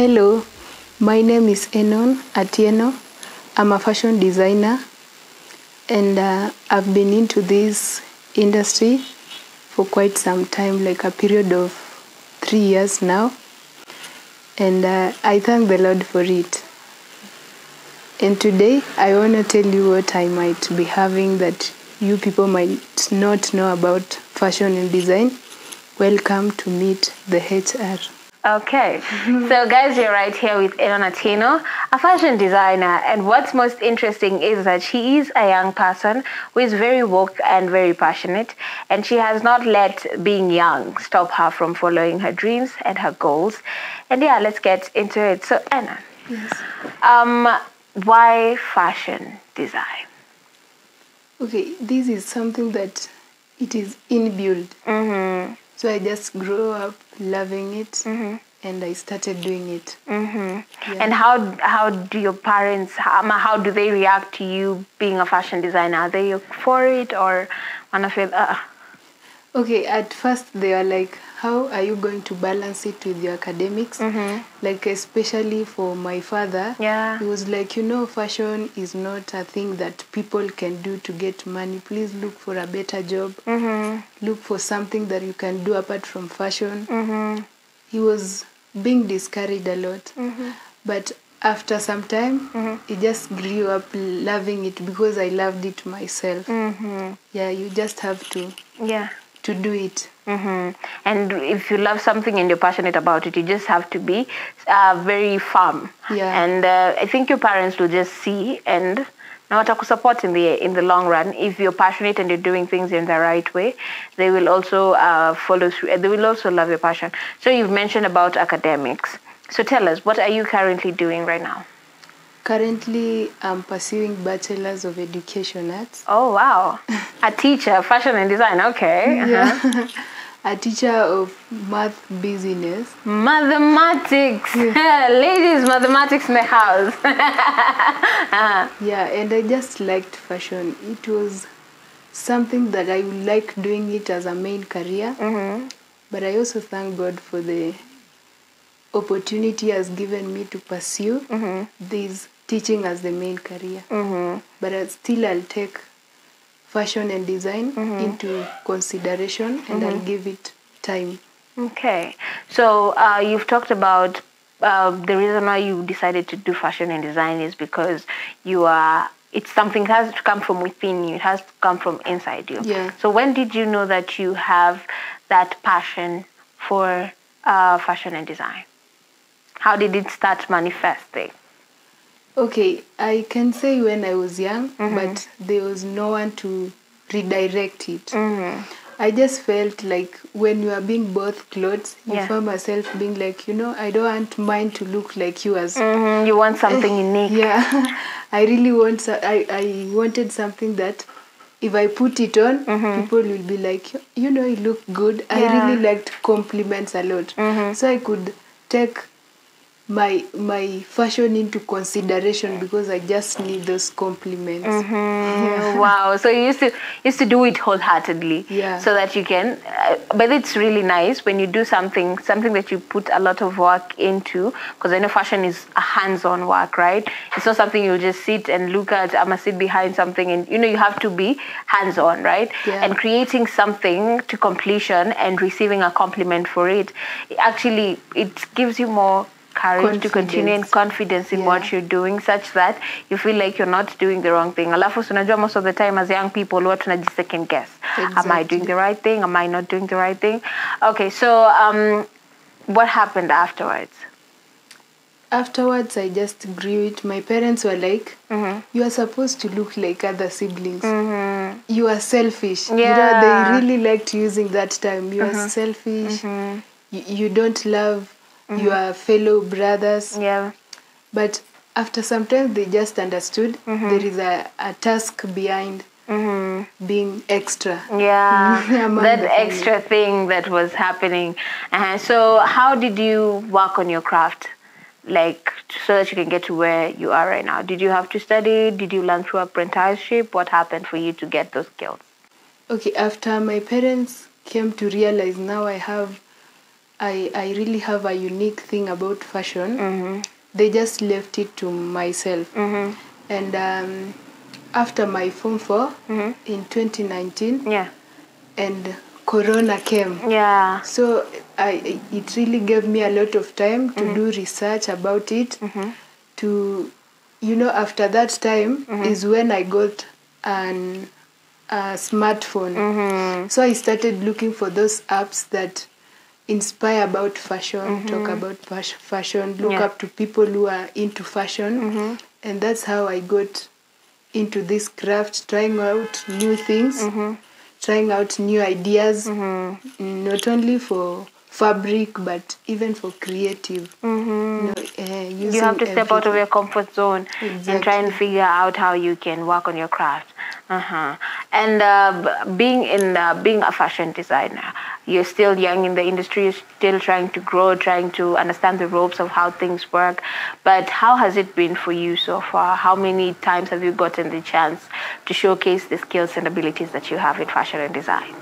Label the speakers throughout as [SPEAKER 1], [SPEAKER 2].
[SPEAKER 1] Hello, my name is Enon Atieno. I'm a fashion designer, and I've been into this industry for quite some time, like a period of 3 years now, and I thank the Lord for it. And today I want to tell you what I might be having that you people might not know about fashion and design. Welcome to Meet the HR.
[SPEAKER 2] Okay, so guys, you're right here with Enon Atieno, a fashion designer, and what's most interesting is that she is a young person who is very woke and very passionate, and she has not let being young stop her from following her dreams and her goals. And yeah, let's get into it. So Anna,
[SPEAKER 1] Yes.
[SPEAKER 2] Why fashion design?
[SPEAKER 1] Okay, this is something that it is inbuilt.
[SPEAKER 2] Mm-hmm.
[SPEAKER 1] So I just grew up loving it,
[SPEAKER 2] Mm-hmm.
[SPEAKER 1] and I started doing it.
[SPEAKER 2] Mm-hmm.
[SPEAKER 1] Yeah.
[SPEAKER 2] And how do your parents, how do they react to you being a fashion designer? Are they for it or wanna feel
[SPEAKER 1] Okay, at first they are like, how are you going to balance it with your academics?
[SPEAKER 2] Mm-hmm.
[SPEAKER 1] Like, especially for my father,
[SPEAKER 2] Yeah.
[SPEAKER 1] he was like, fashion is not a thing that people can do to get money. Please look for a better job.
[SPEAKER 2] Mm-hmm.
[SPEAKER 1] Look for something that you can do apart from fashion.
[SPEAKER 2] Mm-hmm.
[SPEAKER 1] He was being discouraged a lot.
[SPEAKER 2] Mm-hmm.
[SPEAKER 1] But after some time,
[SPEAKER 2] Mm-hmm.
[SPEAKER 1] he just grew up loving it because I loved it myself.
[SPEAKER 2] Mm-hmm.
[SPEAKER 1] Yeah, you just have to do it.
[SPEAKER 2] Mm-hmm. And if you love something and you're passionate about it, you just have to be very firm.
[SPEAKER 1] Yeah.
[SPEAKER 2] And I think your parents will just see and not to support in the long run. If you're passionate and you're doing things in the right way, they will also follow through. They will also love your passion. So you've mentioned about academics. So tell us, what are you currently doing right now?
[SPEAKER 1] Currently, I'm pursuing Bachelor's of Education Arts.
[SPEAKER 2] Oh, wow. A teacher, fashion and design, okay.
[SPEAKER 1] Yeah. A teacher of math business.
[SPEAKER 2] Mathematics. Ladies, mathematics in the house.
[SPEAKER 1] Yeah, and I just liked fashion. It was something that I would like doing it as a main career.
[SPEAKER 2] Mm-hmm.
[SPEAKER 1] But I also thank God for the opportunity he has given me to pursue this teaching as the main career.
[SPEAKER 2] Mm-hmm.
[SPEAKER 1] But I'll take fashion and design into consideration, and I'll give it time.
[SPEAKER 2] Okay. So you've talked about the reason why you decided to do fashion and design is because it's something that has to come from within you. It has to come from inside you.
[SPEAKER 1] Yeah.
[SPEAKER 2] So when did you know that you have that passion for fashion and design? How did it start manifesting?
[SPEAKER 1] Okay, I can say when I was young, but there was no one to redirect it.
[SPEAKER 2] Mm-hmm.
[SPEAKER 1] I just felt like when you are being both clothes, you
[SPEAKER 2] Yeah.
[SPEAKER 1] found myself being like, I don't want mine to look like yours.
[SPEAKER 2] Mm-hmm. You want something unique.
[SPEAKER 1] Yeah, I really I wanted something that if I put it on, people will be like, you look good. I
[SPEAKER 2] Yeah.
[SPEAKER 1] really liked compliments a lot. So I could take my fashion into consideration because I just need those compliments. Yeah.
[SPEAKER 2] Wow. So you used to do it wholeheartedly.
[SPEAKER 1] Yeah.
[SPEAKER 2] So that you can, but it's really nice when you do something that you put a lot of work into, because I know fashion is a hands-on work, right? It's not something you just sit and look at. I must sit behind something, and you have to be hands-on, right?
[SPEAKER 1] Yeah.
[SPEAKER 2] And creating something to completion and receiving a compliment for it, actually, it gives you more courage to continue and confidence in what you're doing, such that you feel like you're not doing the wrong thing. Alafu unajua, most of the time as young people huwa tunaji second guess.
[SPEAKER 1] Exactly.
[SPEAKER 2] Am I doing the right thing? Am I not doing the right thing? Okay, so what happened afterwards?
[SPEAKER 1] Afterwards, I just grew it. My parents were like, you are supposed to look like other siblings. You are selfish.
[SPEAKER 2] Yeah.
[SPEAKER 1] They really liked using that term. You are selfish. You don't love your fellow brothers.
[SPEAKER 2] Yeah.
[SPEAKER 1] But after some time, they just understood there is a task behind being extra.
[SPEAKER 2] Yeah,
[SPEAKER 1] Among
[SPEAKER 2] that
[SPEAKER 1] the family.
[SPEAKER 2] extra thing that was happening. So how did you work on your craft? Like, so that you can get to where you are right now? Did you have to study? Did you learn through apprenticeship? What happened for you to get those skills?
[SPEAKER 1] Okay, after my parents came to realize now I have I really have a unique thing about fashion. They just left it to myself. And after my Form 4 in 2019,
[SPEAKER 2] Yeah.
[SPEAKER 1] and Corona came.
[SPEAKER 2] Yeah.
[SPEAKER 1] So it really gave me a lot of time to do research about it. To, after that time is when I got a smartphone. So I started looking for those apps that inspire about fashion, talk about fashion, look up to people who are into fashion. And that's how I got into this craft, trying out new things, trying out new ideas, not only for fabric but even for creative.
[SPEAKER 2] You have to step out of your comfort zone and try and figure out how you can work on your craft. And being a fashion designer, you're still young in the industry, you're still trying to grow, trying to understand the ropes of how things work. But how has it been for you so far? How many times have you gotten the chance to showcase the skills and abilities that you have in fashion and design?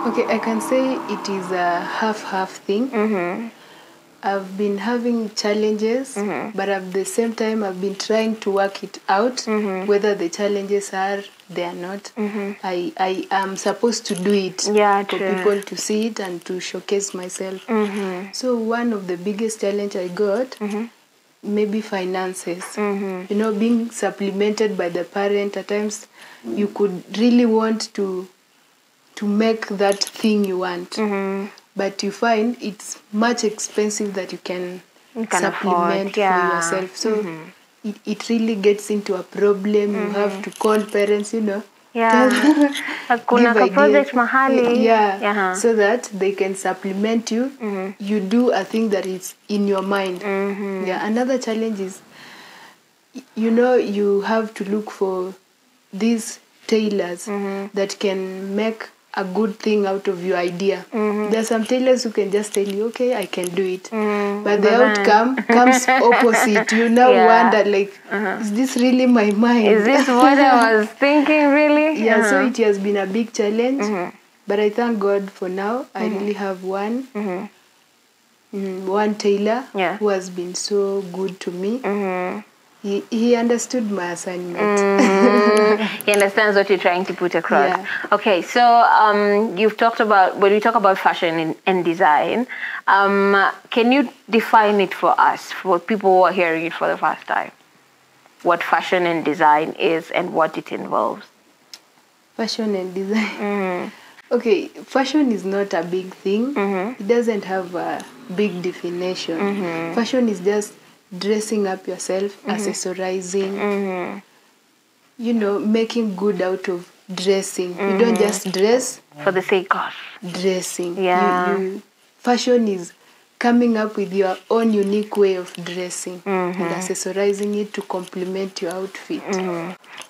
[SPEAKER 1] Okay, I can say it is a half-half thing. I've been having challenges, but at the same time, I've been trying to work it out, whether the challenges are there or not. I am supposed to do it for people to see it and to showcase myself. So one of the biggest challenge I got, maybe finances. Being supplemented by the parent, at times you could really want to make that thing you want. But you find it's much expensive that you can supplement for yourself. So it really gets into a problem. You have to call parents,
[SPEAKER 2] Yeah. Kuna ka project mahali.
[SPEAKER 1] Yeah. So that they can supplement you. You do a thing that is in your mind. Yeah. Another challenge is, you have to look for these tailors that can make a good thing out of your idea. There are some tailors who can just tell you, okay, I can do it. But the outcome comes opposite. You now wonder, like, is this really my mind?
[SPEAKER 2] Is this what I was thinking, really?
[SPEAKER 1] Yeah, so it has been a big challenge. But I thank God for now. I really have one tailor who has been so good to me. He understood my assignment.
[SPEAKER 2] He understands what you're trying to put across.
[SPEAKER 1] Yeah.
[SPEAKER 2] Okay, so you've talked about, when we talk about fashion and design, can you define it for us, for people who are hearing it for the first time? What fashion and design is and what it involves?
[SPEAKER 1] Fashion and design. Okay, fashion is not a big thing. It doesn't have a big definition. Fashion is just dressing up yourself, accessorizing, making good out of dressing. You don't just dress
[SPEAKER 2] for the sake of
[SPEAKER 1] dressing.
[SPEAKER 2] Yeah.
[SPEAKER 1] Fashion is coming up with your own unique way of dressing and accessorizing it to complement your outfit.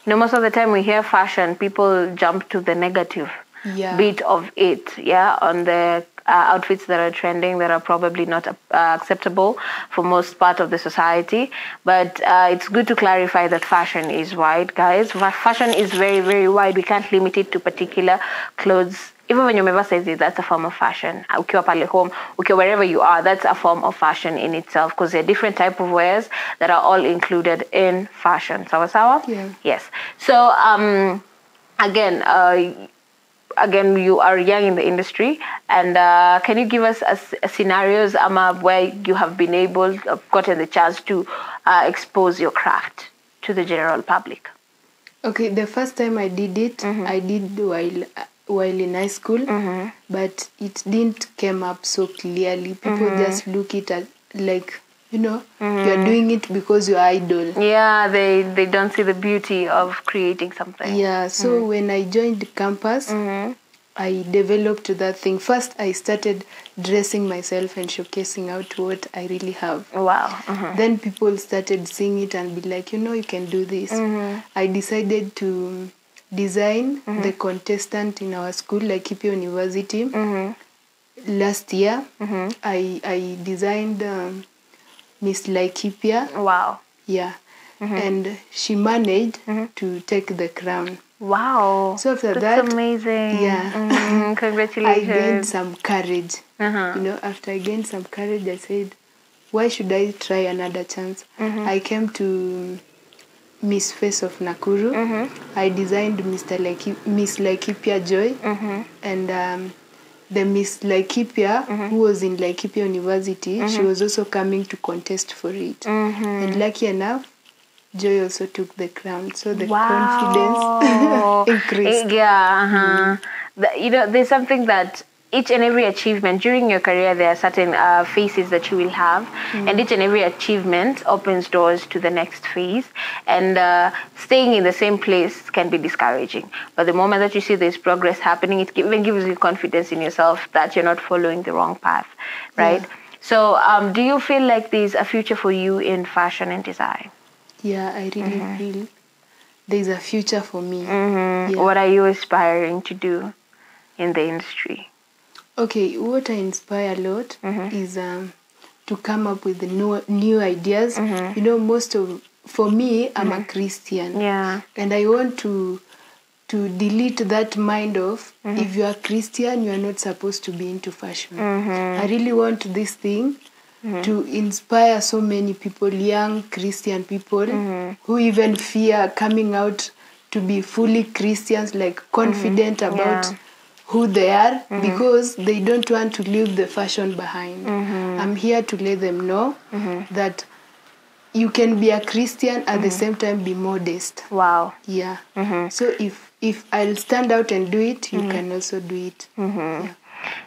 [SPEAKER 2] Most of the time we hear fashion, people jump to the negative bit of it, on the outfits that are trending, that are probably not acceptable for most part of the society. But it's good to clarify that fashion is wide, guys. Fashion is very, very wide. We can't limit it to particular clothes. Even when your member says it, that's a form of fashion. Ukiwa pale home, ukiwa wherever you are, that's a form of fashion in itself, because there are different type of wears that are all included in fashion. Sawa sawa?
[SPEAKER 1] Yeah.
[SPEAKER 2] Yes. So again, you are young in the industry, and can you give us a scenarios, where you have been able, gotten the chance to expose your craft to the general public?
[SPEAKER 1] Okay, the first time I did it, I did while in high school, but it didn't come up so clearly. People just look it at like, you're doing it because you're idol.
[SPEAKER 2] Yeah, they don't see the beauty of creating something.
[SPEAKER 1] Yeah, so when I joined the campus, I developed that thing. First, I started dressing myself and showcasing out what I really have.
[SPEAKER 2] Wow.
[SPEAKER 1] Then people started seeing it and be like, you can do this. I decided to design the contestant in our school, Laikipia University. Last year, I designed Miss Laikipia.
[SPEAKER 2] Wow.
[SPEAKER 1] Yeah. And she managed to take the crown.
[SPEAKER 2] Wow.
[SPEAKER 1] So after
[SPEAKER 2] That's
[SPEAKER 1] that,
[SPEAKER 2] amazing.
[SPEAKER 1] yeah,
[SPEAKER 2] Congratulations.
[SPEAKER 1] I gained some courage.
[SPEAKER 2] Uh-huh.
[SPEAKER 1] You know, after I gained some courage, I said, why should I try another chance? I came to Miss Face of Nakuru. I designed Miss Laikipia Joy, and the Miss Laikipia, who was in Laikipia University, she was also coming to contest for it. And lucky enough, Joy also took the crown, so the confidence increased.
[SPEAKER 2] Yeah. There's something that each and every achievement during your career, there are certain phases that you will have, and each and every achievement opens doors to the next phase. And staying in the same place can be discouraging. But the moment that you see there's progress happening, it even gives you confidence in yourself that you're not following the wrong path, right?
[SPEAKER 1] Yeah.
[SPEAKER 2] So, do you feel like there's a future for you in fashion and design?
[SPEAKER 1] Yeah, I really feel there's a future for me.
[SPEAKER 2] Yeah.
[SPEAKER 1] Yeah.
[SPEAKER 2] What are you aspiring to do in the industry?
[SPEAKER 1] Okay, what I inspire a lot is to come up with the new ideas. You know, for me, I'm a Christian.
[SPEAKER 2] Yeah.
[SPEAKER 1] And I want to delete that mind of if you are Christian, you are not supposed to be into fashion. I really want this thing to inspire so many people, young Christian people, who even fear coming out to be fully Christians, like confident about who they are, because they don't want to leave the fashion behind. I'm here to let them know that you can be a Christian at the same time be modest.
[SPEAKER 2] Wow.
[SPEAKER 1] Yeah. So if I'll stand out and do it, you can also do it. Yeah.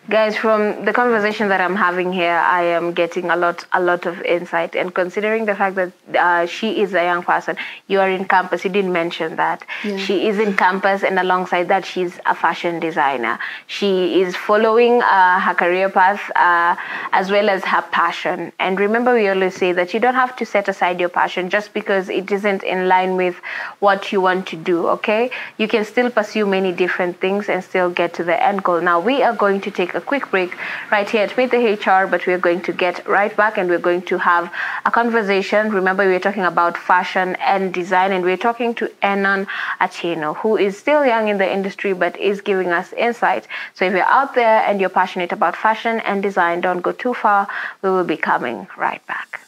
[SPEAKER 2] Guys, from the conversation that I'm having here, I am getting a lot of insight. And considering the fact that she is a young person, you are in campus, you didn't mention that.
[SPEAKER 1] Yeah.
[SPEAKER 2] She is in campus, and alongside that, she's a fashion designer. She is following her career path as well as her passion. And remember, we always say that you don't have to set aside your passion just because it isn't in line with what you want to do, okay? You can still pursue many different things and still get to the end goal. Now, we are going to take a quick break right here at Meet the HR, but we're going to get right back and we're going to have a conversation. Remember, we're talking about fashion and design, and we're talking to Enon Atieno, who is still young in the industry but is giving us insight. So if you're out there and you're passionate about fashion and design, don't go too far. We will be coming right back.